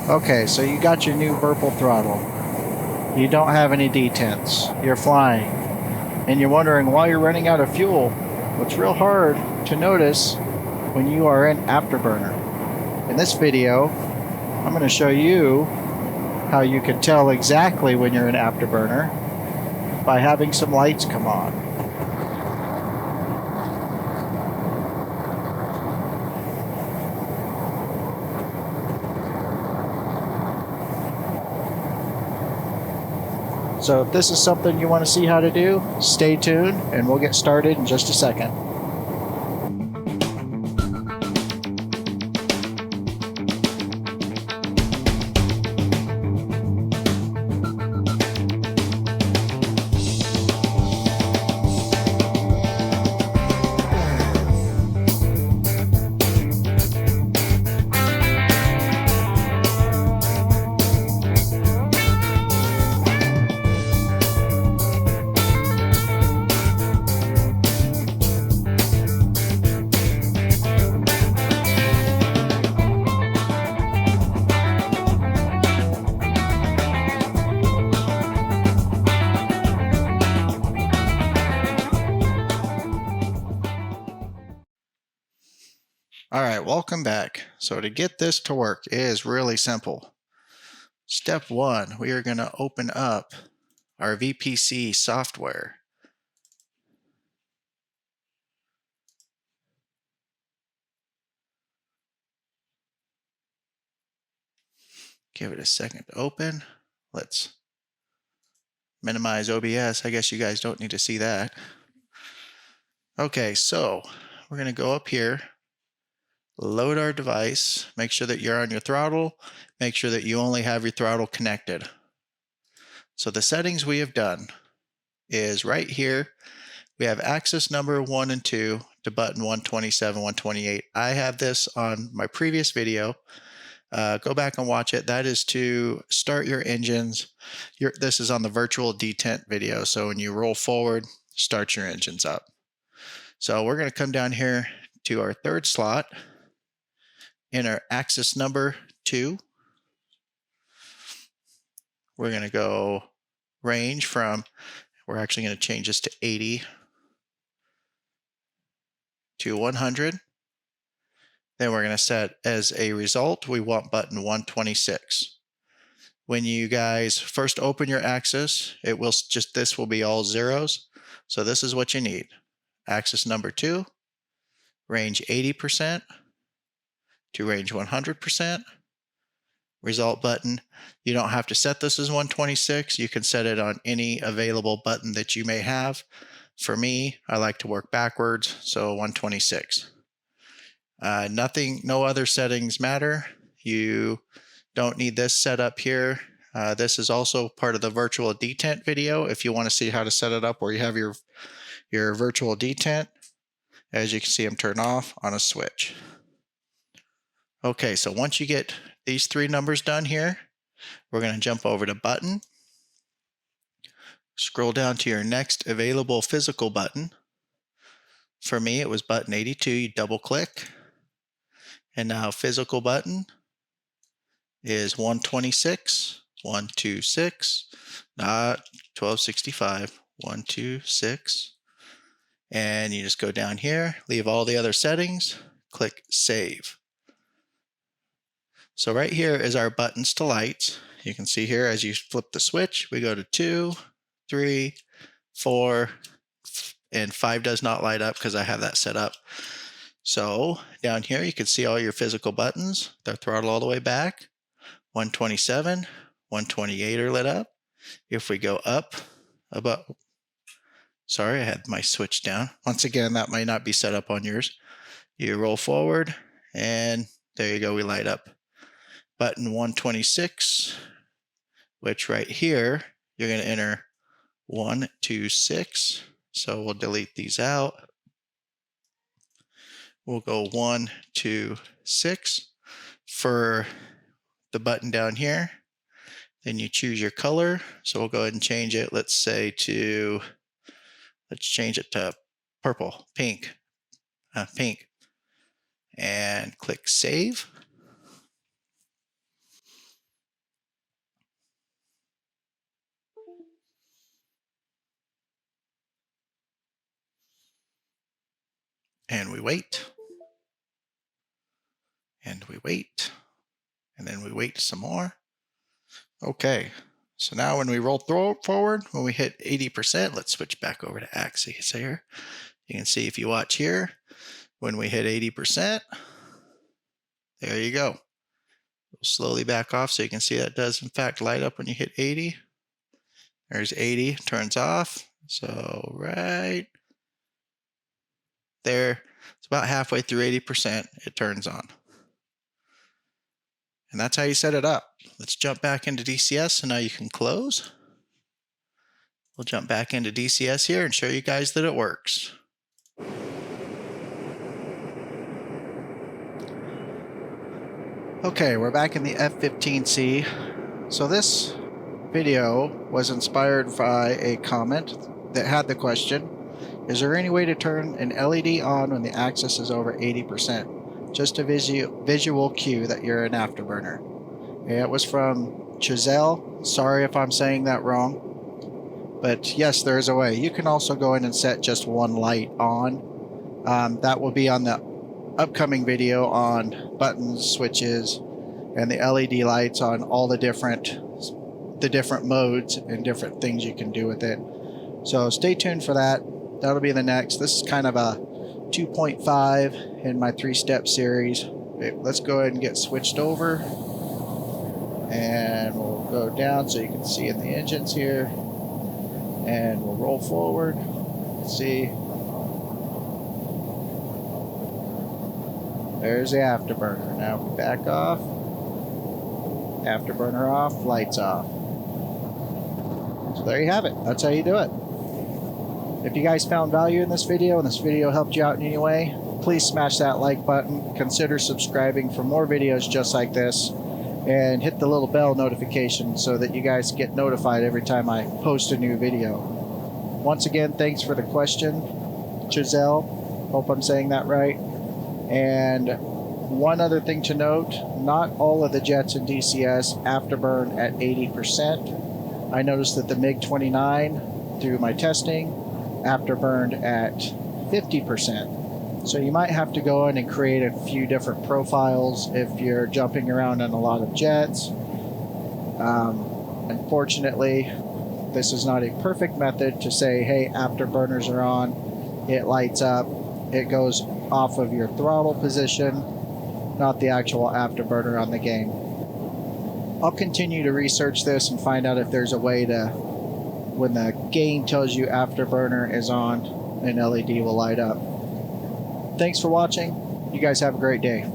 Okay, so you got your new Virpil Throttle. You don't have any detents. You're flying. And you're wondering why you're running out of fuel. Well, it's real hard to notice when you are in Afterburner. In this video, I'm going to show you how you can tell exactly when you're in Afterburner by having some lights come on. So if this is something you want to see how to do, stay tuned and we'll get started in just a second. Alright, welcome back. So to get this to work, it is really simple. Step one, we are going to open up our VPC software. Give it a second to open. Let's minimize OBS. I guess you guys don't need to see that. Okay, so we're going to go up here, load our device, make sure that you're on your throttle, make sure that you only have your throttle connected. So the settings we have done is right here. We have access number 1 and 2 to button 127, 128. I have this on my previous video. Go back and watch it. That is to start your engines. This is on the virtual detent video. So when you roll forward, start your engines up. So we're going to come down here to our third slot, enter access number 2. We're going to go range from, we're actually going to change this to 80 to 100. Then we're going to set as a result, we want button 126. When you guys first open your access, it will just, this will be all zeros. So this is what you need. Access number 2, range 80% to range 100%. Result button, you don't have to set this as 126. You can set it on any available button that you may have. For me, I like to work backwards, so 126. No other settings matter. You don't need this set up here. This is also part of the virtual detent video. If you want to see how to set it up where you have your virtual detent, as you can see, I'm turned off on a switch. Okay, so once you get these 3 numbers done here, we're going to jump over to button. Scroll down to your next available physical button. For me, it was button 82. You double click. And now physical button is 126, 126, not 1265, 126. And you just go down here, leave all the other settings, click save. So right here is our buttons to lights. You can see here as you flip the switch, we go to 2, 3, 4, and 5 does not light up because I have that set up. So down here you can see all your physical buttons. They're throttle all the way back. 127, 128 are lit up. If we go up about, sorry, I had my switch down. Once again, that might not be set up on yours. You roll forward and there you go, we light up. Button 126, which right here, you're going to enter 126. So we'll delete these out. We'll go 1, 2, 6 for the button down here. Then you choose your color. So we'll go ahead and change it. Let's say to, let's change it to purple, pink. And click save. and we wait, and we wait, and then we wait some more. Okay, so now when we roll forward, when we hit 80%, let's switch back over to axis here. You can see if you watch here, when we hit 80%, there you go. We'll slowly back off so you can see that does in fact light up when you hit 80. There's 80, turns off. So right there, it's about halfway through 80%, it turns on. And that's how you set it up. Let's jump back into DCS so now you can close. We'll jump back into DCS here and show you guys that it works. Okay, we're back in the F15C. So this video was inspired by a comment that had the question, is there any way to turn an LED on when the axis is over 80%? Just a visual cue that you're an Afterburner. Yeah, it was from Tutoral. Sorry if I'm saying that wrong. But yes, there is a way. You can also go in and set just one light on. That will be on the upcoming video on buttons, switches, and the LED lights on all the different modes and different things you can do with it. So stay tuned for that. That'll be the next. This is kind of a 2.5 in my 3-step series. Okay, let's go ahead and get switched over. And we'll go down so you can see in the engines here. And we'll roll forward. Let's see. There's the Afterburner. Now we back off. Afterburner off, lights off. So there you have it. That's how you do it. If you guys found value in this video and this video helped you out in any way, please smash that like button. Consider subscribing for more videos just like this. And hit the little bell notification so that you guys get notified every time I post a new video. Once again, thanks for the question, Giselle. Hope I'm saying that right. And one other thing to note, not all of the jets in DCS afterburn at 80%. I noticed that the MiG-29, through my testing, afterburned at 50%. So you might have to go in and create a few different profiles if you're jumping around on a lot of jets. Unfortunately, this is not a perfect method to say, hey, afterburners are on, it lights up, it goes off of your throttle position, not the actual afterburner on the game. I'll continue to research this and find out if there's a way to, when the game tells you afterburner is on, an LED will light up. Thanks for watching. You guys have a great day.